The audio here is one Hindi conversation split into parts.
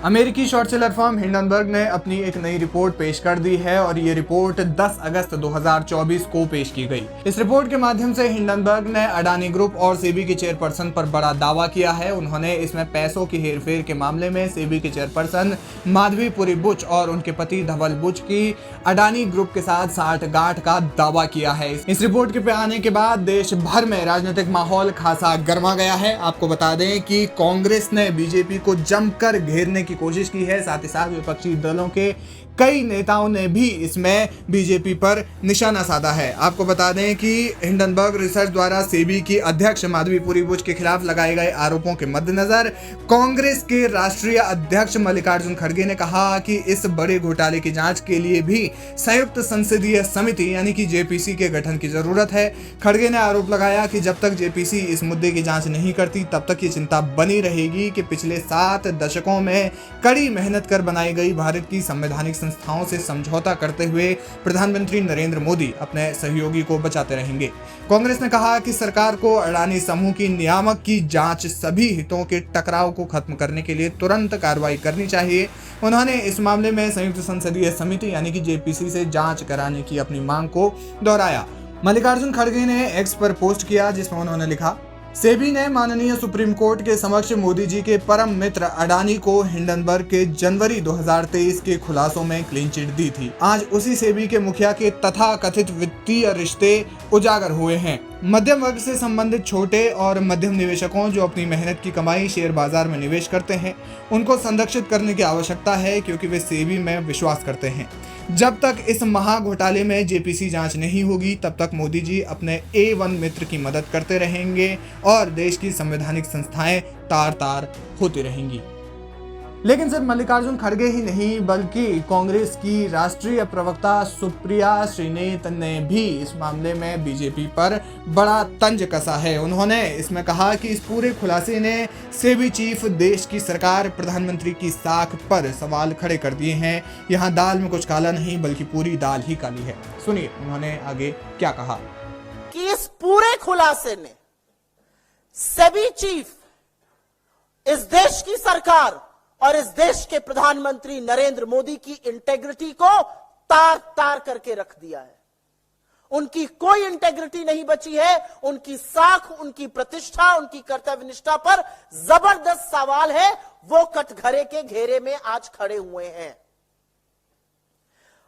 अमेरिकी शॉर्ट सेलर फर्म हिंडनबर्ग ने अपनी एक नई रिपोर्ट पेश कर दी है और ये रिपोर्ट 10 अगस्त 2024 को पेश की गई। इस रिपोर्ट के माध्यम से हिंडनबर्ग ने अडानी ग्रुप और सेबी की चेयरपर्सन पर बड़ा दावा किया है। उन्होंने इसमें पैसों की हेरफेर के मामले में सेबी की चेयरपर्सन माधवी पुरी बुच और उनके पति धवल बुच की अडानी ग्रुप के साथ साठगांठ का दावा किया है। इस रिपोर्ट के आने के बाद देश भर में राजनीतिक माहौल खासा गर्मा गया है। आपको बता दें कि कांग्रेस ने बीजेपी को जमकर घेरने की कोशिश की है। साथ ही साथ विपक्षी दलों के कई नेताओं ने भी इसमें बीजेपी पर निशाना साधा है। आपको बता दें कि हिंडनबर्ग रिसर्च द्वारा सेबी की अध्यक्ष माधवी पुरी बुच के खिलाफ लगाए गए आरोपों के मद्देनजर कांग्रेस के राष्ट्रीय अध्यक्ष मल्लिकार्जुन खड़गे ने कहा कि इस बड़े घोटाले की जांच के लिए भी संयुक्त संसदीय समिति यानी कि जेपीसी के गठन की जरूरत है। खड़गे ने आरोप लगाया कि जब तक जेपीसी इस मुद्दे की जांच नहीं करती तब तक ये चिंता बनी रहेगी कि पिछले 7 दशकों में कड़ी मेहनत कर बनाई गई भारत की संवैधानिक संस्थाओं से समझौता करते हुए प्रधानमंत्री नरेंद्र मोदी अपने सहयोगी को बचाते रहेंगे। कांग्रेस ने कहा कि सरकार को अडानी समूह की नियामक की जांच सभी हितों के टकराव को खत्म करने के लिए तुरंत कार्रवाई करनी चाहिए। उन्होंने इस मामले में संयुक्त संसदीय समिति यानी कि जेपीसी से जांच कराने की अपनी मांग को दोहराया। मल्लिकार्जुन खड़गे ने एक्स पर पोस्ट किया जिसमें उन्होंने लिखा, सेबी ने माननीय सुप्रीम कोर्ट के समक्ष मोदी जी के परम मित्र अडानी को हिंडनबर्ग के जनवरी 2023 के खुलासों में क्लीन चिट दी थी। आज उसी सेबी के मुखिया के तथाकथित वित्तीय रिश्ते उजागर हुए हैं। मध्यम वर्ग से संबंधित छोटे और मध्यम निवेशकों जो अपनी मेहनत की कमाई शेयर बाजार में निवेश करते हैं उनको संरक्षित करने की आवश्यकता है क्योंकि वे सेबी में विश्वास करते हैं। जब तक इस महा घोटाले में जेपीसी जांच नहीं होगी तब तक मोदी जी अपने A1 मित्र की मदद करते रहेंगे और देश की संवैधानिक संस्थाएं तार तार होती रहेंगी। लेकिन सिर्फ मल्लिकार्जुन खड़गे ही नहीं बल्कि कांग्रेस की राष्ट्रीय प्रवक्ता सुप्रिया श्रीनेत ने भी इस मामले में बीजेपी पर बड़ा तंज कसा है। उन्होंने इसमें कहा कि इस पूरे खुलासे ने सेबी चीफ देश की सरकार प्रधानमंत्री की साख पर सवाल खड़े कर दिए हैं। यहाँ दाल में कुछ काला नहीं बल्कि पूरी दाल ही काली है। सुनिए उन्होंने आगे क्या कहा कि इस पूरे खुलासे ने सेबी चीफ, इस देश की सरकार और इस देश के प्रधानमंत्री नरेंद्र मोदी की इंटेग्रिटी को तार तार करके रख दिया है। उनकी कोई इंटेग्रिटी नहीं बची है। उनकी साख, उनकी प्रतिष्ठा, उनकी कर्तव्यनिष्ठा पर जबरदस्त सवाल है। वो कटघरे के घेरे में आज खड़े हुए हैं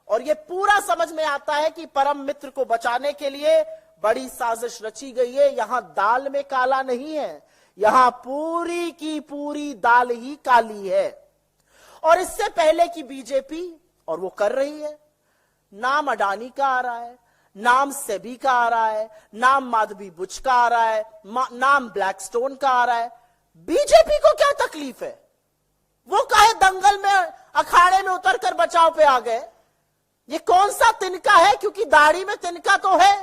और ये पूरा समझ में आता है कि परम मित्र को बचाने के लिए बड़ी साजिश रची गई है। यहां दाल में काला नहीं है, यहां पूरी की पूरी दाल ही काली है। और इससे पहले की बीजेपी, और वो कर रही है, नाम अडानी का आ रहा है, नाम सेबी का आ रहा है, नाम माधवी बुच का आ रहा है, नाम ब्लैकस्टोन का आ रहा है। बीजेपी को क्या तकलीफ है? वो काहे दंगल में, अखाड़े में उतरकर बचाव पे आ गए? ये कौन सा तिनका है? क्योंकि दाढ़ी में तिनका तो है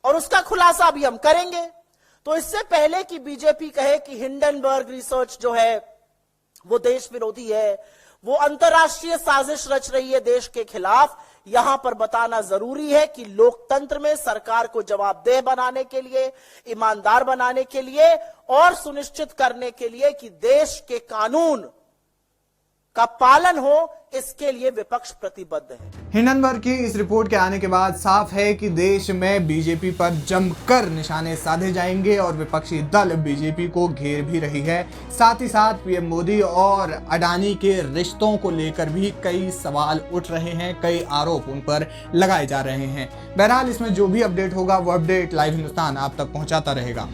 और उसका खुलासा भी हम करेंगे। तो इससे पहले कि बीजेपी कहे कि हिंडनबर्ग रिसर्च जो है वो देश विरोधी है, वो अंतर्राष्ट्रीय साजिश रच रही है देश के खिलाफ, यहां पर बताना जरूरी है कि लोकतंत्र में सरकार को जवाबदेह बनाने के लिए, ईमानदार बनाने के लिए और सुनिश्चित करने के लिए कि देश के कानून का पालन हो, इसके लिए विपक्ष प्रतिबद्ध है। हिंडनबर्ग की इस रिपोर्ट के आने के बाद साफ है कि देश में बीजेपी पर जमकर निशाने साधे जाएंगे और विपक्षी दल बीजेपी को घेर भी रही है। साथ ही साथ पीएम मोदी और अडानी के रिश्तों को लेकर भी कई सवाल उठ रहे हैं, कई आरोप उन पर लगाए जा रहे हैं। बहरहाल इसमें जो भी अपडेट होगा वो अपडेट लाइव हिंदुस्तान आप तक पहुंचाता रहेगा।